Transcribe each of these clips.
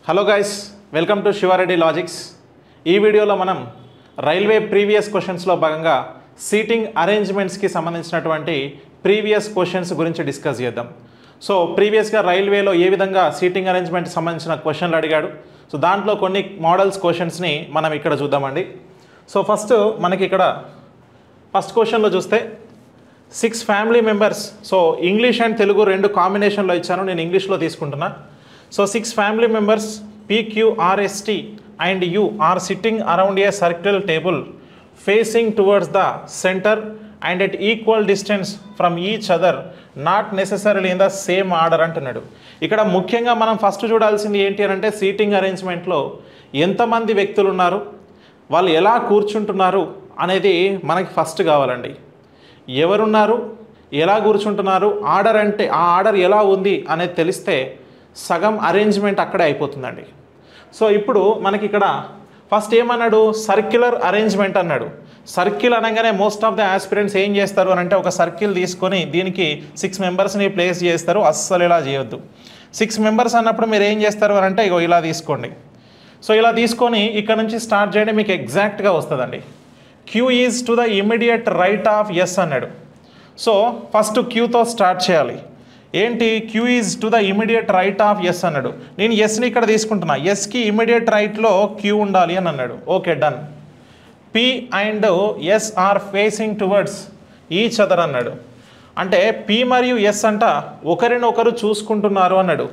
Hello guys, welcome to Shiva Reddy logics. ఈ వీడియోలో మనం రైల్వే ప్రీవియస్ క్వశ్చన్స్లో భాగంగా సీటింగ్ అరేంజ్మెంట్స్కి సంబంధించినటువంటి ప్రీవియస్ క్వశ్చన్స్ గురించి డిస్కస్ చేద్దాం. సో ప్రీవియస్గా రైల్వేలో ఏ విధంగా సీటింగ్ అరేంజ్మెంట్ సంబంధించిన క్వశ్చన్లు అడిగాడు. సో దాంట్లో కొన్ని మోడల్స్ క్వశ్చన్స్ని మనం ఇక్కడ చూద్దామండి. సో మనకి ఇక్కడ ఫస్ట్ క్వశ్చన్లో చూస్తే 6 family members. So English and Telugu రెండు కాంబినేషన్లో ఇచ్చాను, నేను ఇంగ్లీష్లో తీసుకుంటున్నా. So 6 family members P, Q, R, S, T and U are sitting around a circular table facing towards the center and at equal distance from each other, not necessarily in the same order అంటున్నాడు. ఇక్కడ ముఖ్యంగా మనం first చూడాల్సింది ఏంటి అంటే seating అరేంజ్మెంట్లో ఎంతమంది వ్యక్తులు ఉన్నారు, వాళ్ళు ఎలా కూర్చుంటున్నారు అనేది మనకి ఫస్ట్ కావాలండి. ఎవరున్నారు, ఎలా కూర్చుంటున్నారు, ఆర్డర్ అంటే ఆ ఆర్డర్ ఎలా ఉంది అనేది తెలిస్తే సగం అరేంజ్మెంట్ అక్కడే అయిపోతుందండి. సో ఇప్పుడు మనకి ఇక్కడ ఫస్ట్ ఏమన్నాడు, సర్క్యులర్ అరేంజ్మెంట్ అన్నాడు. సర్కిల్ అనగానే మోస్ట్ ఆఫ్ ద ఆస్పిరెంట్స్ ఏం చేస్తారు అని అంటే ఒక సర్కిల్ తీసుకొని దీనికి 6 మెంబర్స్ని ప్లేస్ చేస్తారు. అస్సలు ఇలా చేయొద్దు. 6 మెంబర్స్ అన్నప్పుడు మీరు ఏం చేస్తారు అని అంటే ఇగో ఇలా తీసుకోండి. సో ఇలా తీసుకొని ఇక్కడ నుంచి స్టార్ట్ చేయండి, మీకు ఎగ్జాక్ట్గా వస్తుందండి. Q is to the immediate right of S అన్నాడు. సో ఫస్ట్ క్యూతో స్టార్ట్ చేయాలి. ఏంటి, Q is to the immediate right of S అన్నాడు. నేను ఎస్ని ఇక్కడ తీసుకుంటున్నా, ఎస్కి ఇమీడియట్ రైట్లో క్యూ ఉండాలి అని అన్నాడు. Okay, done. P and S are facing towards each other అన్నాడు. అంటే పి మరియు ఎస్ అంట ఒకరినొకరు చూసుకుంటున్నారు అన్నాడు.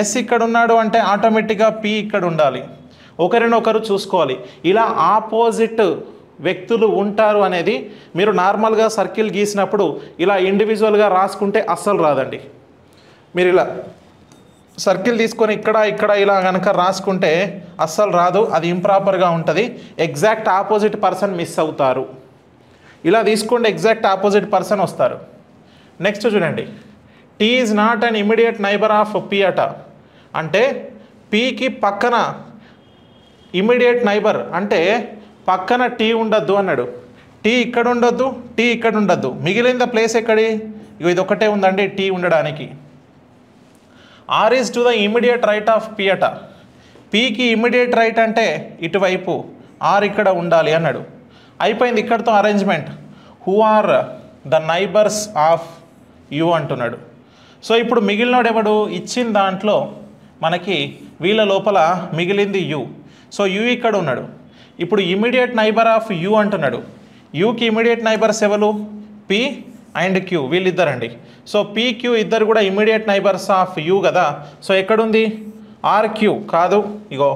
ఎస్ ఇక్కడ ఉన్నాడు అంటే ఆటోమేటిక్గా పి ఇక్కడ ఉండాలి, ఒకరినొకరు చూసుకోవాలి. ఇలా ఆపోజిట్ వ్యక్తులు ఉంటారు అనేది మీరు నార్మల్గా సర్కిల్ గీసినప్పుడు ఇలా ఇండివిజువల్గా రాసుకుంటే అస్సలు రాదండి. మీరు ఇలా సర్కిల్ తీసుకొని ఇక్కడ ఇలా కనుక రాసుకుంటే అస్సలు రాదు, అది ఇంప్రాపర్గా ఉంటుంది. ఎగ్జాక్ట్ ఆపోజిట్ పర్సన్ మిస్ అవుతారు. ఇలా తీసుకోండి, ఎగ్జాక్ట్ ఆపోజిట్ పర్సన్ వస్తారు. నెక్స్ట్ చూడండి, T is not an immediate neighbour of P అట. అంటే పీకి పక్కన ఇమీడియట్ నైబర్ అంటే పక్కన టీ ఉండొద్దు అన్నాడు. టీ ఇక్కడ ఉండొద్దు, టీ ఇక్కడ ఉండొద్దు, మిగిలిన ప్లేస్ ఎక్కడి, ఇది ఒకటే ఉందండి టీ ఉండడానికి. R is to the immediate right of P అట. పీకి ఇమీడియట్ రైట్ అంటే ఇటువైపు, ఆర్ ఇక్కడ ఉండాలి అన్నాడు. అయిపోయింది ఇక్కడతో arrangement. Who are the neighbours of U అంటున్నాడు. సో ఇప్పుడు మిగిలినోడు ఎవడు, ఇచ్చిన దాంట్లో మనకి వీళ్ళ లోపల మిగిలింది యూ. సో యూ ఇక్కడ ఉన్నాడు. ఇప్పుడు ఇమీడియట్ నైబర్ ఆఫ్ యూ అంటున్నాడు. యూకి ఇమీడియట్ నైబర్స్ ఎవరు, పి అండ్ క్యూ, వీళ్ళిద్దరండి. సో పీ క్యూ ఇద్దరు కూడా ఇమీడియట్ నైబర్స్ ఆఫ్ యూ కదా. సో ఎక్కడుంది, ఆర్ క్యూ కాదు, ఇగో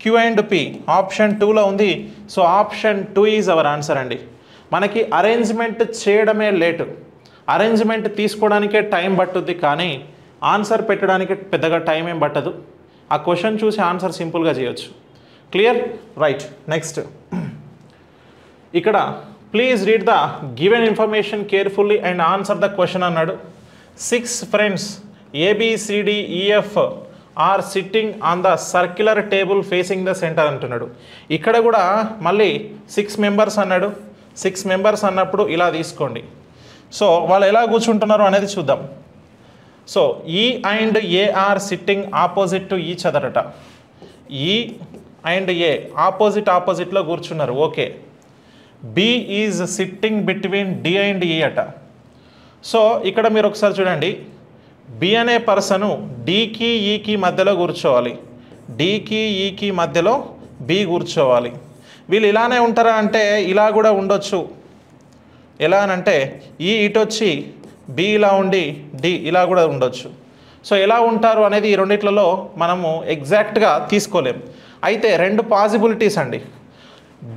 క్యూ అండ్ పి ఆప్షన్ 2లో ఉంది. So option 2 is our answer అండి. మనకి అరేంజ్మెంట్ చేయడమే లేటు, అరేంజ్మెంట్ తీసుకోవడానికే టైం పట్టుద్ది, కానీ ఆన్సర్ పెట్టడానికి పెద్దగా టైం ఏం పట్టదు. ఆ క్వశ్చన్ చూసి ఆన్సర్ సింపుల్గా చేయొచ్చు. Clear, right. నెక్స్ట్ ఇక్కడ please read the given information carefully and answer the question అన్నాడు. 6 friends ABCDEF are sitting on the circular table facing the centre అంటున్నాడు. ఇక్కడ కూడా మళ్ళీ 6 మెంబర్స్ అన్నాడు. 6 మెంబర్స్ అన్నప్పుడు ఇలా తీసుకోండి. సో వాళ్ళు ఎలా కూర్చుంటున్నారు అనేది చూద్దాం. So E and A are sitting opposite to each other అట. ఈ అండ్ ఏ ఆపోజిట్లో కూర్చున్నారు. Okay. B is sitting between D and E అట. సో ఇక్కడ మీరు ఒకసారి చూడండి, బి అనే పర్సను డికి ఈకి మధ్యలో కూర్చోవాలి, డికి ఈకి మధ్యలో బి కూర్చోవాలి. వీళ్ళు ఇలానే ఉంటారా అంటే ఇలా కూడా ఉండొచ్చు. ఎలా అనంటే ఈ ఇటు వచ్చి బి ఇలా ఉండి డి ఇలా కూడా ఉండొచ్చు. సో ఎలా ఉంటారు అనేది ఈ రెండిట్లలో మనము ఎగ్జాక్ట్గా తీసుకోలేం. అయితే 2 పాసిబిలిటీస్ అండి.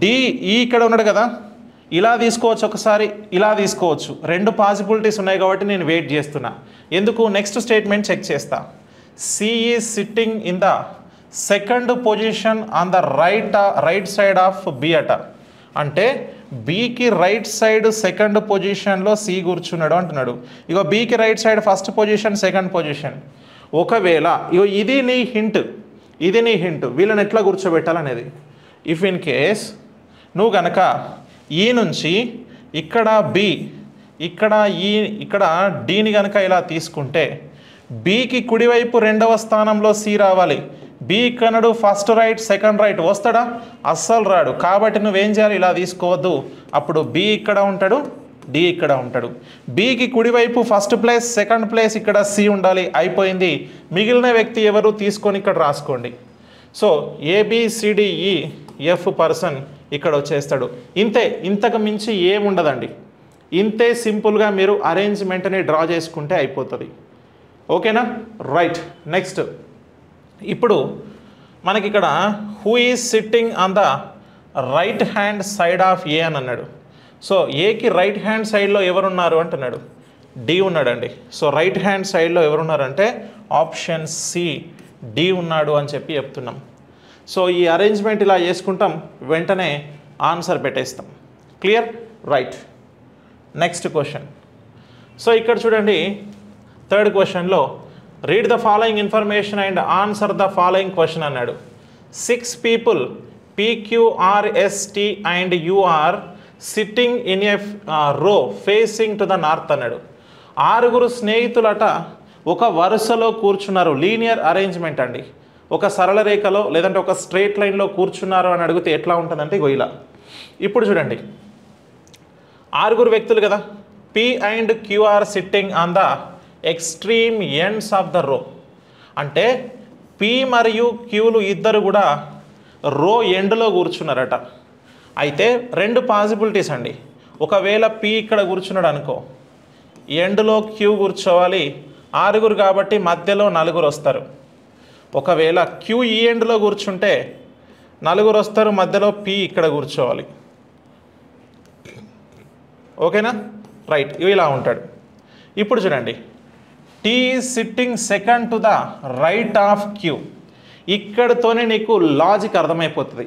డి ఈ ఇక్కడ ఉన్నాడు కదా, ఇలా తీసుకోవచ్చు, ఒకసారి ఇలా తీసుకోవచ్చు. 2 పాసిబిలిటీస్ ఉన్నాయి కాబట్టి నేను వెయిట్ చేస్తున్నా. ఎందుకు, నెక్స్ట్ స్టేట్మెంట్ చెక్ చేస్తా. C is sitting in the second position on the right side of B అట. అంటే బీకి రైట్ సైడ్ సెకండ్ పొజిషన్లో సి కూర్చున్నాడు అంటున్నాడు. ఇగో బీకి right side first position, second position. ఒకవేళ ఇగో ఇది నీ హింట్ వీళ్ళని ఎట్లా కూర్చోబెట్టాలనేది. ఇఫ్ ఇన్ కేస్ నువ్వు కనుక ఈ నుంచి ఇక్కడ బి, ఇక్కడ డీని కనుక ఇలా తీసుకుంటే బీకి కుడివైపు 2వ స్థానంలో సి రావాలి, బి ఇక్కడడు ఫస్ట్ రైట్ సెకండ్ రైట్ వస్తాడా? అస్సలు రాడు. కాబట్టి నువ్వేం చేయాలి? ఇలా తీసుకోవద్దు. అప్పుడు బి ఇక్కడ ఉంటాడు, డి ఇక్కడ ఉంటాడు. బికి కుడివైపు ఫస్ట్ ప్లేస్ సెకండ్ ప్లేస్ ఇక్కడ సి ఉండాలి. అయిపోయింది. మిగిలిన వ్యక్తి ఎవరు తీసుకొని ఇక్కడ రాసుకోండి. సో ఏబిసిడిఈ ఎఫ్ పర్సన్ ఇక్కడ వచ్చేస్తాడు. ఇంతే, ఇంతకు మించి ఏముండదండి. ఇంతే సింపుల్గా మీరు అరేంజ్మెంట్ని డ్రా చేసుకుంటే అయిపోతుంది. ఓకేనా? రైట్. నెక్స్ట్ ఇప్పుడు మనకి ఇక్కడ who is sitting on the right hand side of A అని అన్నాడు. సో ఏకి రైట్ హ్యాండ్ సైడ్లో ఎవరున్నారు అంటున్నాడు? డి ఉన్నాడండి. సో రైట్ హ్యాండ్ సైడ్లో ఎవరున్నారంటే ఆప్షన్ సి డి ఉన్నాడు అని చెప్పి చెప్తున్నాం. సో ఈ అరేంజ్మెంట్ ఇలా చేసుకుంటాం, వెంటనే ఆన్సర్ పెట్టేస్తాం. Clear? Right. Next question. So ఇక్కడ చూడండి, థర్డ్ క్వశ్చన్లో read the following information and answer the following question అన్నాడు. 6 people PQRST and UR sitting in a రో ఫేసింగ్ టు ద నార్త్ అన్నాడు. 6 స్నేహితులట ఒక వరుసలో కూర్చున్నారు. లీనియర్ అరేంజ్మెంట్ అండి. ఒక సరళ రేఖలో లేదంటే ఒక స్ట్రైట్ లైన్లో కూర్చున్నారు అని అడిగితే ఎట్లా ఉంటుందంటే ఇగో ఇలా. ఇప్పుడు చూడండి, 6 వ్యక్తులు కదా. P and Q are sitting on the extreme ends of the row. అంటే P మరియు Qలు ఇద్దరు కూడా రో ఎండ్లో కూర్చున్నారట. అయితే 2 పాసిబిలిటీస్ అండి. ఒకవేళ P ఇక్కడ కూర్చున్నాడు అనుకో, ఎండ్లో Q కూర్చోవాలి. 6 కాబట్టి మధ్యలో 4 వస్తారు. ఒకవేళ Q ఈ ఎండ్లో కూర్చుంటే 4 వస్తారు, మధ్యలో P ఇక్కడ కూర్చోవాలి. ఓకేనా? రైట్. ఇలా ఉంటాడు. ఇప్పుడు చూడండి, T is sitting second to the right of Q. ఇక్కడితోనే నీకు లాజిక్ అర్థమైపోతుంది.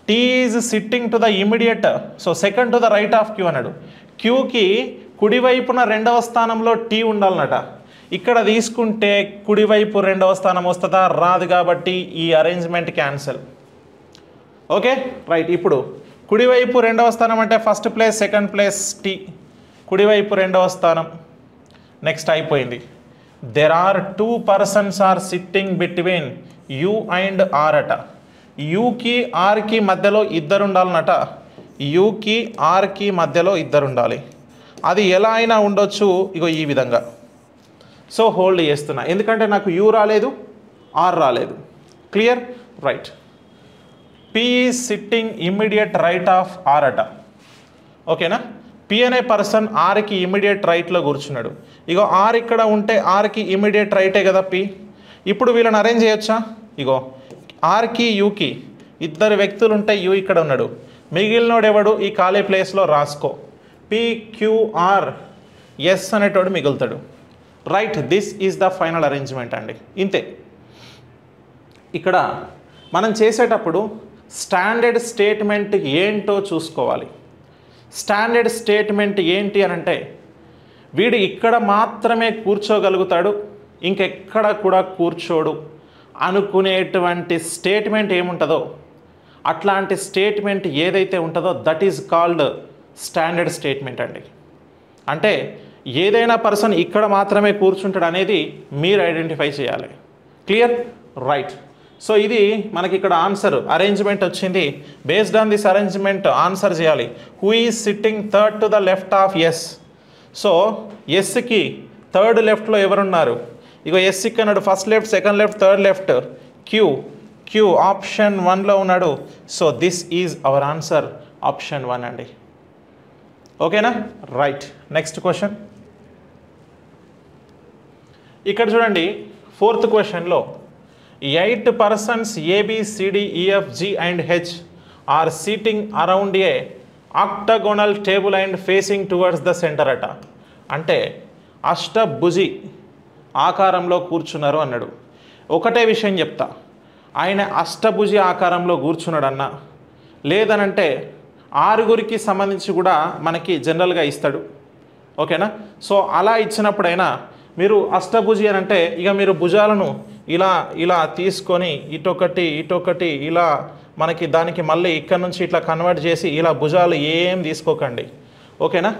T is sitting to the immediate, so second to the right of Q అన్నాడు. క్యూకి కుడివైపున 2వ స్థానంలో టీ ఉండాలన్నట. ఇక్కడ తీసుకుంటే కుడివైపు 2వ స్థానం వస్తుందా? రాదు. కాబట్టి ఈ అరేంజ్మెంట్ క్యాన్సిల్. Okay, right. ఇప్పుడు కుడివైపు 2వ స్థానం అంటే first place second place T, కుడివైపు 2వ స్థానం. నెక్స్ట్ అయిపోయింది. There are 2 persons are sitting between U and R అట. యూకి ఆర్కి మధ్యలో ఇద్దరు ఉండాలన్నట. యూకి ఆర్కి మధ్యలో ఇద్దరు ఉండాలి. అది ఎలా అయినా ఉండొచ్చు. ఇగో ఈ విధంగా. సో హోల్డ్ చేస్తున్నా, ఎందుకంటే నాకు యూ రాలేదు, ఆర్ రాలేదు. Clear? Right. P is sitting immediate right of R అట. ఓకేనా? పి అనే పర్సన్ ఆర్కి ఇమ్మీడియట్ రైట్లో కూర్చున్నాడు. ఇగో ఆర్ ఇక్కడ ఉంటే ఆర్కి ఇమ్మీడియట్ రైటే కదా పి. ఇప్పుడు వీళ్ళని అరేంజ్ చేయొచ్చా? ఇగో ఆర్కి యూకి ఇద్దరు వ్యక్తులు ఉంటే యూ ఇక్కడ ఉన్నాడు, మిగిలినోడు ఎవడు? ఈ ఖాళీ ప్లేస్లో రాసుకో. PQR ఎస్ అనేటోడు మిగులుతాడు. Right. This is the final arrangement అండి. ఇంతే. ఇక్కడ మనం చేసేటప్పుడు స్టాండర్డ్ స్టేట్మెంట్ ఏంటో చూసుకోవాలి. స్టాండర్డ్ స్టేట్మెంట్ ఏంటి అని అంటే, వీడు ఇక్కడ మాత్రమే కూర్చోగలుగుతాడు, ఇంకెక్కడ కూడా కూర్చోడు అనుకునేటువంటి స్టేట్మెంట్ ఏముంటుందో, అట్లాంటి స్టేట్మెంట్ ఏదైతే ఉంటుందో that is called standard statement అండి. అంటే ఏదైనా పర్సన్ ఇక్కడ మాత్రమే కూర్చుంటాడు అనేది మీరు ఐడెంటిఫై చేయాలి. క్లియర్? రైట్. సో ఇది మనకి ఇక్కడ ఆన్సర్ అరేంజ్మెంట్ వచ్చింది. Based on this arrangement answer చేయాలి. Who is sitting third to the left of S. So ఎస్కి థర్డ్ లెఫ్ట్లో ఎవరున్నారు? ఇగో ఎస్ ఇక్కడ first left second left third left. Q option 1లో ఉన్నాడు. So this is our answer, option 1 అండి. ఓకేనా? రైట్. Next question. ఇక్కడ చూడండి, 4th క్వశ్చన్లో 8 persons ABCDEFG and H are sitting around a octagonal table and facing towards the center అట. అంటే అష్టభుజి ఆకారంలో కూర్చున్నారు అన్నాడు. ఒకటే విషయం చెప్తా, ఆయన అష్టభుజి ఆకారంలో కూర్చున్నాడు అన్న, లేదనంటే 6 సంబంధించి కూడా మనకి జనరల్గా ఇస్తాడు. ఓకేనా? సో అలా ఇచ్చినప్పుడైనా మీరు అష్టభుజి అని అంటే ఇక మీరు భుజాలను ఇలా ఇలా తీసుకొని ఇటొకటి ఇలా మనకి దానికి మళ్ళీ ఇక్కడ నుంచి ఇట్లా కన్వర్ట్ చేసి ఇలా భుజాలు ఏం తీసుకోకండి. ఓకేనా?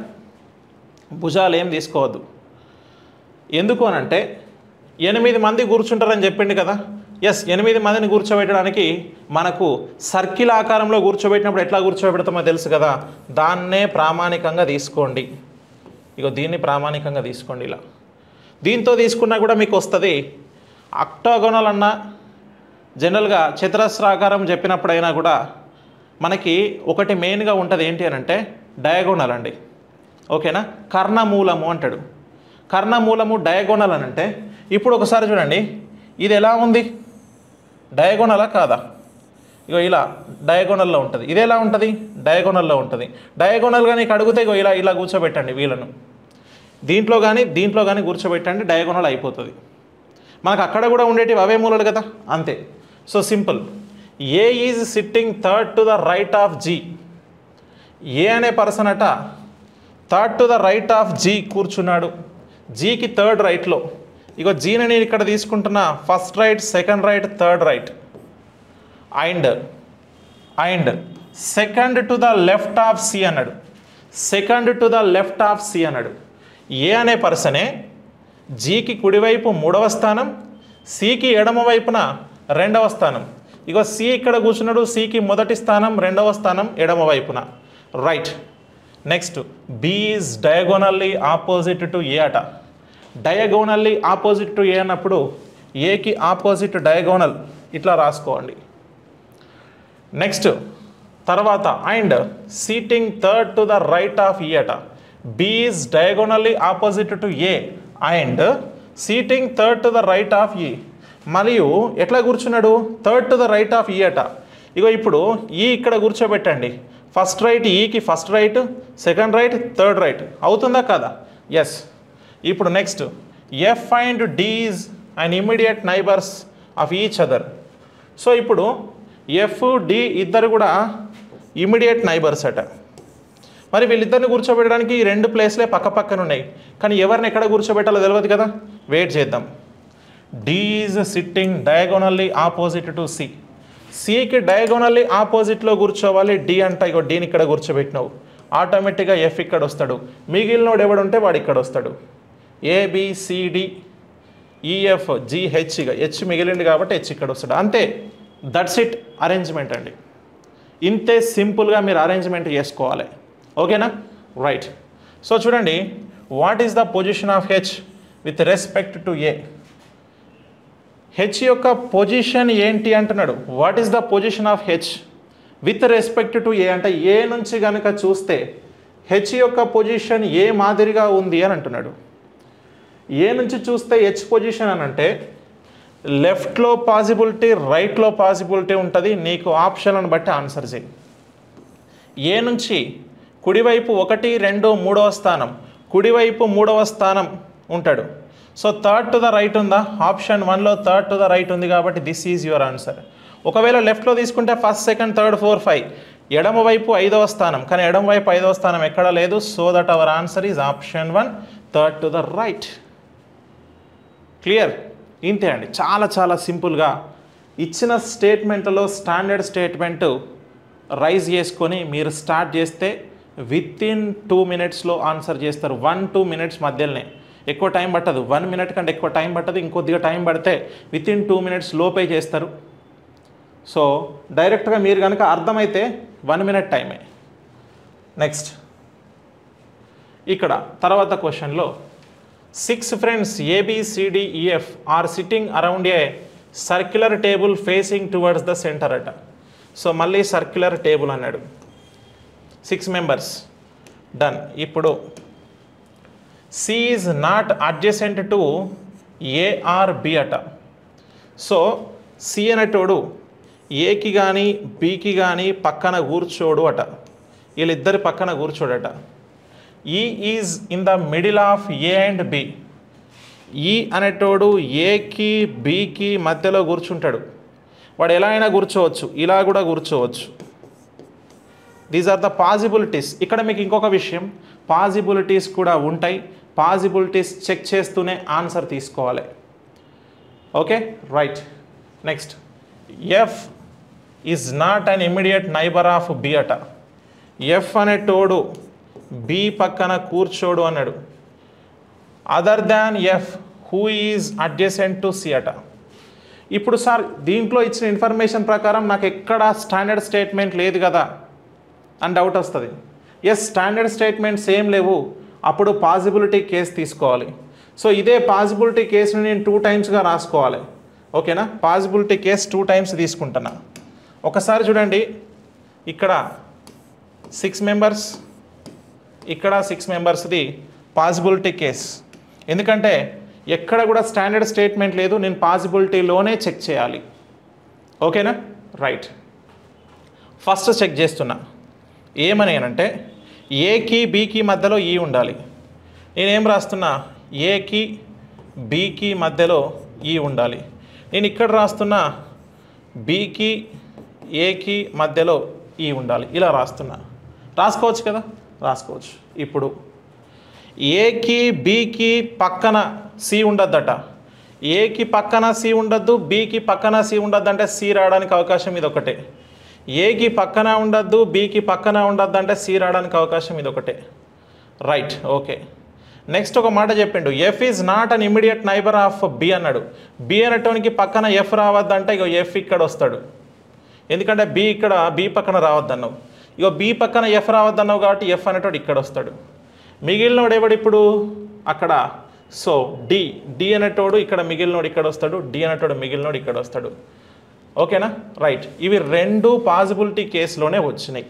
భుజాలు ఏం తీసుకోవద్దు. ఎందుకు అనంటే 8 మంది కూర్చుంటారని చెప్పింది కదా, ఎస్ 8 మందిని కూర్చోబెట్టడానికి మనకు సర్కిల్ ఆకారంలో కూర్చోబెట్టినప్పుడు ఎట్లా కూర్చోబెడతామో తెలుసు కదా, దాన్నే ప్రామాణికంగా తీసుకోండి. ఇగో దీన్ని ప్రామాణికంగా తీసుకోండి. ఇలా దీంతో తీసుకున్నా కూడా మీకు వస్తుంది. అక్టాగోనల్ అన్న జనరల్గా చతురస్రాకారం చెప్పినప్పుడైనా కూడా మనకి ఒకటి మెయిన్గా ఉంటుంది ఏంటి అని అంటే డయాగోనల్ అండి. ఓకేనా, కర్ణమూలము అంటాడు. కర్ణమూలము డయాగోనల్ అని అంటే ఇప్పుడు ఒకసారి చూడండి, ఇది ఎలా ఉంది, డయాగోనలా కాదా? ఇగో ఇలా డయాగోనల్లో ఉంటుంది. ఇది ఎలా ఉంటుంది, డయాగోనల్లో ఉంటుంది. డయాగోనల్గా నీకు అడిగితే ఇగో ఇలా ఇలా కూర్చోబెట్టండి వీళ్ళను, దీంట్లో కానీ కూర్చోబెట్టండి, డయాగోనల్ అయిపోతుంది. మనకు అక్కడ కూడా ఉండేటివి అవే మూలలు కదా, అంతే. So simple. A is sitting third to the right of G. A అనే పర్సన్ అట third to the right of G కూర్చున్నాడు, జీకి థర్డ్ రైట్లో. ఇగో జీని నేను ఇక్కడ తీసుకుంటున్నా, first right, second right, third right. And second to the left of C అన్నాడు. Second to the left of C అన్నాడు. ఏ అనే పర్సనే జీకి కుడివైపు 3వ స్థానం, సికి ఎడమ వైపున 2వ స్థానం. ఇగో సి ఇక్కడ కూర్చున్నాడు, సికి మొదటి స్థానం, 2వ స్థానం ఎడమ వైపున. Right. Next B is diagonally opposite to A అట. డయాగోనల్లీ ఆపోజిట్ టు ఏ అన్నప్పుడు ఏకి ఆపోజిట్ డయాగోనల్ ఇట్లా రాసుకోండి. నెక్స్ట్ తర్వాత and seating third to the right of E అట. B is diagonally opposite to A and seating third to the right of E. మరియు ఎట్లా కూర్చున్నాడు, third to the right of E అట. ఇగో ఇప్పుడు ఈ ఇక్కడ కూర్చోబెట్టండి, ఫస్ట్ రైట్, ఈకి first right, second right, third right. అవుతుందా కదా? ఎస్. ఇప్పుడు next F and D is and immediate neighbors of each other. So ఇప్పుడు ఎఫ్ డి ఇద్దరు కూడా ఇమ్మీడియట్ నైబర్స్ అట. మరి వీళ్ళిద్దరిని కూర్చోబెట్టడానికి ఈ 2 ప్లేస్లే పక్క పక్కన ఉన్నాయి, కానీ ఎవరిని ఎక్కడ కూర్చోబెట్టాలో తెలియదు కదా. వెయిట్ చేద్దాం. D is sitting diagonally opposite to C. సికి డయాగోనల్లీ ఆపోజిట్లో కూర్చోవాలి డి అంట. ఇగో డీని ఇక్కడ కూర్చోబెట్టినావు, ఆటోమేటిక్గా ఎఫ్ ఇక్కడ వస్తాడు. మిగిలినోడు ఎవడుంటే వాడు ఇక్కడ వస్తాడు. ఏబిసిడి ఈఎఫ్ జిహెచ్, ఇక హెచ్ మిగిలింది కాబట్టి హెచ్ ఇక్కడ వస్తాడు. అంతే, దట్స్ ఇట్ అరేంజ్మెంట్ అండి. ఇంతే సింపుల్గా మీరు అరేంజ్మెంట్ చేసుకోవాలి. ఓకేనా? రైట్. సో చూడండి, what is the position of H with respect to A. H యొక్క పొజిషన్ ఏంటి అంటున్నాడు. What is the position of H with respect to A అంటే ఏ నుంచి కనుక చూస్తే హెచ్ యొక్క పొజిషన్ ఏ మాదిరిగా ఉంది అని అంటున్నాడు. ఏ నుంచి చూస్తే హెచ్ పొజిషన్ అని అంటే లెఫ్ట్లో పాసిబిలిటీ, రైట్లో పాసిబిలిటీ ఉంటుంది. నీకు ఆప్షన్లను బట్టి ఆన్సర్ చేయి. ఏ నుంచి కుడివైపు 1, 2, 3వ స్థానం, కుడివైపు 3వ స్థానం ఉంటాడు. So third to the right ఉందా? ఆప్షన్ 1లో థర్డ్ టు ద రైట్ ఉంది కాబట్టి దిస్ ఈజ్ యువర్ ఆన్సర్. ఒకవేళ లెఫ్ట్లో తీసుకుంటే ఫస్ట్, సెకండ్, థర్డ్, 4, 5. ఎడమ వైపు 5వ స్థానం, కానీ ఎడమ వైపు 5వ స్థానం ఎక్కడా లేదు. So that our answer is option 1, third to the right. Clear? ఇంతే అండి, చాలా చాలా సింపుల్గా ఇచ్చిన స్టేట్మెంట్లో స్టాండర్డ్ స్టేట్మెంట్ రైజ్ చేసుకొని మీరు స్టార్ట్ చేస్తే వితిన్ 2 minutesలో ఆన్సర్ చేస్తారు. 1-2 minutes మధ్యలోనే, ఎక్కువ టైం పట్టదు. 1 minute కంటే ఎక్కువ టైం పట్టదు. ఇంకొద్దిగా టైం పడితే వితిన్ 2 minutes లోపే చేస్తారు. సో డైరెక్ట్గా మీరు కనుక అర్థమైతే 1 minute టైమే. నెక్స్ట్ ఇక్కడ తర్వాత క్వశ్చన్లో 6 friends ABCDEF are sitting around a circular table facing towards the centre అట. సో మళ్ళీ సర్క్యులర్ టేబుల్ అన్నాడు. 6 members డన్. ఇప్పుడు C is not adjacent to A or B అట. సో సి అనేటోడు ఏకి కానీ బికి కానీ పక్కన కూర్చోడు అట. వీళ్ళిద్దరి పక్కన కూర్చోడట. E is in the middle of A and B. E అనేటోడు ఏకి బికి మధ్యలో కూర్చుంటాడు. వాడు ఎలా అయినా కూర్చోవచ్చు, ఇలా కూడా కూర్చోవచ్చు. These are the possibilities. ఇక్కడ మీకు ఇంకొక విషయం, పాసిబిలిటీస్ కూడా ఉంటాయి. పాసిబిలిటీస్ చెక్ చేస్తూనే ఆన్సర్ తీసుకోవాలి. Okay, right. Next F is not an immediate neighbour of B అట. ఎఫ్ అనేటోడు బి పక్కన కూర్చోడు అన్నాడు. Other than F who is adjacent to C అట. ఇప్పుడు సార్ దీంట్లో ఇచ్చిన ఇన్ఫర్మేషన్ ప్రకారం నాకు ఎక్కడ స్టాండర్డ్ స్టేట్మెంట్ లేదు కదా అని డౌట్ వస్తుంది. ఎస్, స్టాండర్డ్ స్టేట్మెంట్స్ ఏం లేవు, అప్పుడు పాజిబిలిటీ కేస్ తీసుకోవాలి. సో ఇదే పాజిబిలిటీ కేసుని నేను 2 టైమ్స్గా రాసుకోవాలి. ఓకేనా, పాజిబిలిటీ కేస్ 2 టైమ్స్ తీసుకుంటున్నా. ఒకసారి చూడండి, ఇక్కడ 6 మెంబర్స్, ఇక్కడ 6 మెంబర్స్ది పాజిబిలిటీ కేస్. ఎందుకంటే ఎక్కడ కూడా స్టాండర్డ్ స్టేట్మెంట్ లేదు, నేను పాజిబిలిటీలోనే చెక్ చేయాలి. ఓకేనా, రైట్. ఫస్ట్ చెక్ చేస్తున్నా ఏమని అంటే ఏకి బీకి మధ్యలో ఈ ఉండాలి. నేనేం రాస్తున్నా, ఏకి బీకి మధ్యలో ఈ ఉండాలి. నేను ఇక్కడ రాస్తున్నా బీకి ఏకి మధ్యలో ఈ ఉండాలి. ఇలా రాస్తున్నా. రాసుకోవచ్చు కదా, రాసుకోవచ్చు. ఇప్పుడు ఏకి బీకి పక్కన సి ఉండద్దట. ఏకి పక్కన సి ఉండద్దు, బీకి పక్కన సి ఉండద్దు అంటే సి రావడానికి అవకాశం ఇది ఒకటే. ఏకి పక్కన ఉండద్దు, బీకి పక్కన ఉండద్దు అంటే సి రావడానికి అవకాశం ఇది ఒకటే. Right, okay. నెక్స్ట్ ఒక మాట చెప్పిండు, F is not an immediate neighbour of B అన్నాడు. బి అనేటోనికి పక్కన ఎఫ్ రావద్దంటే ఇగో ఎఫ్ ఇక్కడ వస్తాడు. ఎందుకంటే బి ఇక్కడ బి పక్కన రావద్దన్నావు. ఇగో బి పక్కన ఎఫ్ రావద్దన్నావు కాబట్టి ఎఫ్ అనేటోడు ఇక్కడ వస్తాడు. మిగిలినోడు ఎవడు ఇప్పుడు అక్కడ, సో డి అనేటోడు ఇక్కడ, మిగిలినోడు ఇక్కడ వస్తాడు. డి అనేటోడు మిగిలినోడు ఇక్కడ వస్తాడు. ఓకేనా, రైట్. ఇవి 2 పాజిబిలిటీ కేసులోనే వచ్చినాయి.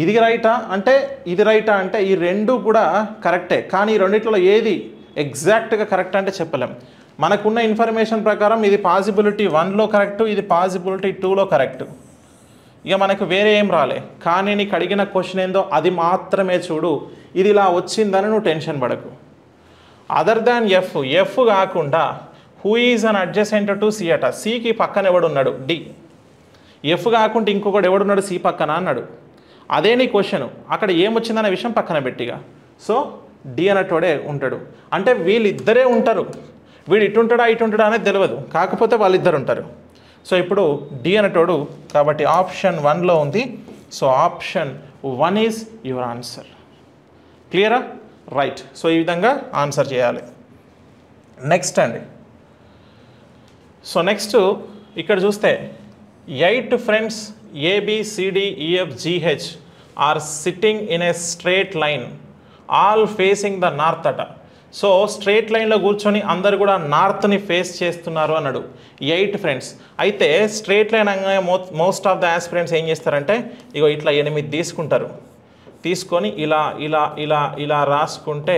ఇది రైటా అంటే ఇది రైటా అంటే ఈ 2 కూడా కరెక్టే. కానీ ఈ రెండిట్లో ఏది ఎగ్జాక్ట్గా కరెక్ట్ అంటే చెప్పలేం. మనకున్న ఇన్ఫర్మేషన్ ప్రకారం ఇది పాజిబిలిటీ 1లో కరెక్ట్, ఇది పాజిబిలిటీ 2లో కరెక్ట్. ఇక మనకు వేరే ఏం రాలే. కానీ నీకు అడిగిన క్వశ్చన్ ఏందో అది మాత్రమే చూడు. ఇది ఇలా వచ్చిందని నువ్వు టెన్షన్ పడకు. అదర్ దాన్ ఎఫ్ కాకుండా who is an adjacent to C అట. సికి పక్కన ఎవడున్నాడు, డి. ఎఫ్ కాకుండా ఇంకొకటి ఎవడున్నాడు సి పక్కన అన్నాడు. అదే నీ క్వశ్చన్. అక్కడ ఏమొచ్చిందనే విషయం పక్కన పెట్టిగా. సో డి అనేటోడే ఉంటాడు. అంటే వీళ్ళిద్దరే ఉంటారు. వీడు ఇటుంటాడా ఇటుంటాడా అనేది తెలియదు, కాకపోతే వాళ్ళిద్దరు ఉంటారు. సో ఇప్పుడు డి అనేటోడు, కాబట్టి ఆప్షన్ 1లో ఉంది. So option 1 is your answer. క్లియరా, రైట్. సో ఈ విధంగా ఆన్సర్ చేయాలి. నెక్స్ట్ అండి, సో నెక్స్ట్ ఇక్కడ చూస్తే 8 friends ABCDEFGH are sitting in a straight line all facing the north అట. సో స్ట్రేట్ లైన్లో కూర్చొని అందరు కూడా నార్త్ని ఫేస్ చేస్తున్నారు అన్నాడు. 8 ఫ్రెండ్స్. అయితే స్ట్రేట్ లైన్ అనగా మోస్ట్ ఆఫ్ ద ఆస్పిరెంట్స్ ఏం చేస్తారంటే ఇగో ఇట్లా 8 తీసుకుంటారు. తీసుకొని ఇలా ఇలా ఇలా ఇలా రాసుకుంటే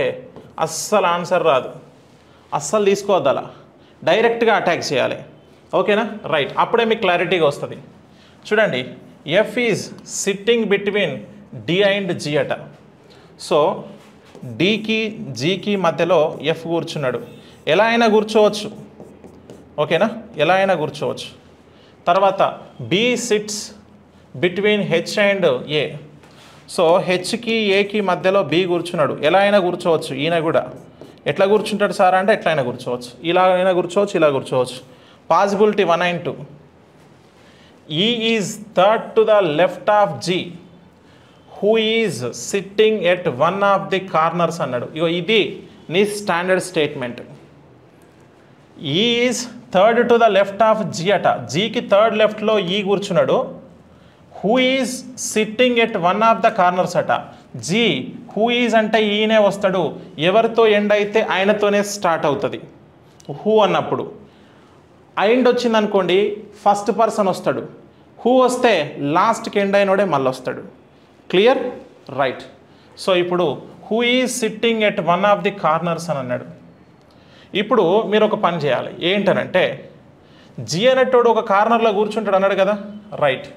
అస్సలు ఆన్సర్ రాదు. అస్సలు తీసుకోవద్దు, అలా డైరెక్ట్గా అటాక్ చేయాలి. ఓకేనా, రైట్. అప్పుడే మీకు క్లారిటీగా వస్తుంది. చూడండి, F is sitting between D and G అట. సో డికి జీకి మధ్యలో ఎఫ్ కూర్చున్నాడు. ఎలా అయినా కూర్చోవచ్చు. ఓకేనా, ఎలా అయినా కూర్చోవచ్చు. తర్వాత B sits between H and A. So హెచ్కి ఏకి మధ్యలో బి కూర్చున్నాడు. ఎలా అయినా కూర్చోవచ్చు. ఈయన కూడా ఎట్లా కూర్చుంటాడు సార్ అంటే ఎట్లయినా కూర్చోవచ్చు. ఇలా అయినా కూర్చోవచ్చు, ఇలా కూర్చోవచ్చు. Possibility 1 and 2. E is third to the left of G who is sitting at one of the corners అన్నాడు. ఇగో ఇది నీ standard statement. E is third to the left of G అట. జీకి థర్డ్ లెఫ్ట్లో ఈ కూర్చున్నాడు. Who is sitting at one of the corners అట. జీ హూ ఈజ్ అంటే ఈయనే వస్తాడు. ఎవరితో ఎండ్ అయితే ఆయనతోనే స్టార్ట్ అవుతుంది హూ అన్నప్పుడు. ఎండ్ వచ్చింది అనుకోండి ఫస్ట్ పర్సన్ వస్తాడు. హూ వస్తే లాస్ట్కి ఎండ్ అయినోడే మళ్ళీ వస్తాడు. Clear, right. సో ఇప్పుడు who is sitting at one of the corners అని అన్నాడు. ఇప్పుడు మీరు ఒక పని చేయాలి. ఏంటనంటే జీ అనేటోడు ఒక కార్నర్లో కూర్చుంటాడు అన్నాడు కదా, రైట్.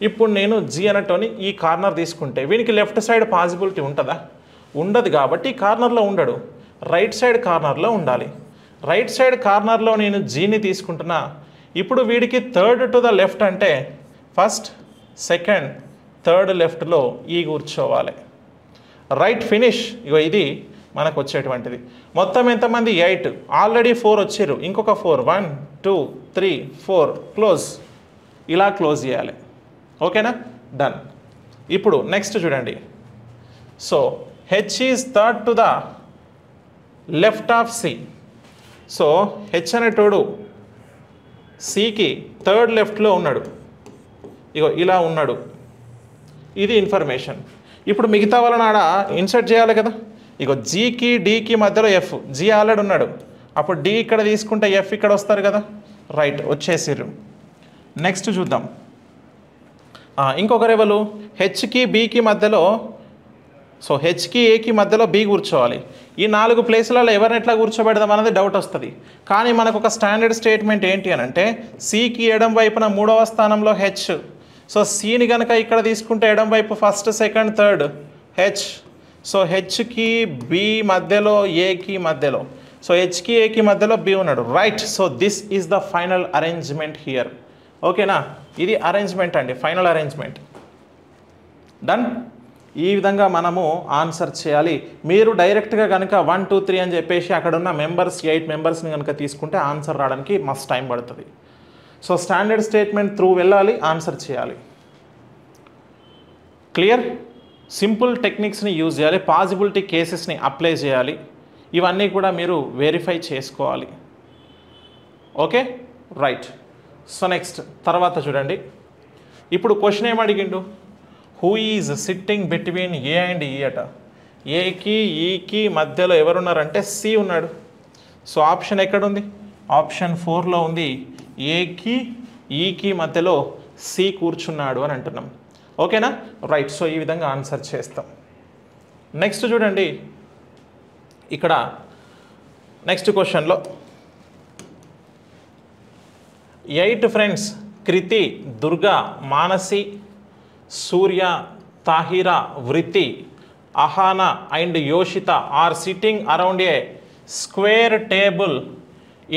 ఇప్పుడు నేను జీ అనేటోని ఈ కార్నర్ తీసుకుంటే వీనికి లెఫ్ట్ సైడ్ పాసిబిలిటీ ఉంటుందా? ఉండదు. కాబట్టి ఈ కార్నర్లో ఉండడు, రైట్ సైడ్ కార్నర్లో ఉండాలి. రైట్ సైడ్ కార్నర్లో నేను జీని తీసుకుంటున్నా. ఇప్పుడు వీడికి థర్డ్ టు ద లెఫ్ట్ అంటే ఫస్ట్ సెకండ్ థర్డ్ లెఫ్ట్లో ఈ కూర్చోవాలి. Right, finish. ఇగో ఇది మనకు వచ్చేటువంటిది. మొత్తం ఎంతమంది? 8. ఆల్రెడీ 4 వచ్చారు, ఇంకొక 4. 1 2 3 4 క్లోజ్. ఇలా క్లోజ్ చేయాలి. ఓకేనా, డన్. ఇప్పుడు నెక్స్ట్ చూడండి. So H is third to the left of C. So H అనేటోడు సికి థర్డ్ లెఫ్ట్లో ఉన్నాడు, ఇగో ఇలా ఉన్నాడు, ఇది ఇన్ఫర్మేషన్. ఇప్పుడు మిగతా వాళ్ళని ఆడ ఇన్సర్ట్ చేయాలి కదా. ఇగో జీకి డీకి మధ్యలో ఎఫ్, జీ ఆల్రెడీ ఉన్నాడు, అప్పుడు డి ఇక్కడ తీసుకుంటే ఎఫ్ ఇక్కడ వస్తారు కదా. రైట్, వచ్చేసిర్రు. నెక్స్ట్ చూద్దాం. ఇంకొకరు ఎవరు, హెచ్కి బీకి మధ్యలో, సో హెచ్కి ఏకి మధ్యలో బి కూర్చోవాలి. ఈ 4 ప్లేసులలో ఎవరిని ఎట్లా కూర్చోబెడదాం అనేది డౌట్ వస్తుంది. కానీ మనకు ఒక స్టాండర్డ్ స్టేట్మెంట్ ఏంటి అని అంటే, సికి ఎడం వైపున 3వ స్థానంలో హెచ్. సో సిని కనుక ఇక్కడ తీసుకుంటే ఎడం వైపు first second third H. So హెచ్కి బి మధ్యలో ఏకి మధ్యలో, సో హెచ్కి ఏకి మధ్యలో బి ఉన్నాడు. Right, so this is the final arrangement here. ఓకేనా, ఇది అరేంజ్మెంట్ అండి, ఫైనల్ అరేంజ్మెంట్. డన్. ఈ విధంగా మనము ఆన్సర్ చేయాలి. మీరు డైరెక్ట్గా కనుక 1 2 3 అని చెప్పేసి అక్కడ ఉన్న మెంబర్స్ 8 మెంబర్స్ని కనుక తీసుకుంటే ఆన్సర్ రావడానికి మస్తు టైం పడుతుంది. సో స్టాండర్డ్ స్టేట్మెంట్ త్రూ వెళ్ళాలి, ఆన్సర్ చేయాలి. క్లియర్. సింపుల్ టెక్నిక్స్ని యూజ్ చేయాలి, పాసిబిలిటీ కేసెస్ని అప్లై చేయాలి, ఇవన్నీ కూడా మీరు వెరిఫై చేసుకోవాలి. Okay, right. సో నెక్స్ట్ తర్వాత చూడండి. ఇప్పుడు క్వశ్చన్ ఏం అడిగిండు, who is sitting between A and E అట. ఏకి ఈకి మధ్యలో ఎవరున్నారంటే సి ఉన్నాడు. సో ఆప్షన్ ఎక్కడుంది, ఆప్షన్ 4లో ఉంది. ఏకి ఈకి మధ్యలో సి కూర్చున్నాడు అని అంటున్నాం. ఓకేనా, రైట్. సో ఈ విధంగా ఆన్సర్ చేస్తాం. నెక్స్ట్ చూడండి, ఇక్కడ నెక్స్ట్ క్వశ్చన్లో 8 friends Kriti, Durga, Manasi, Surya, Tahira, Vritti, Ahana and Yoshita are sitting around a square table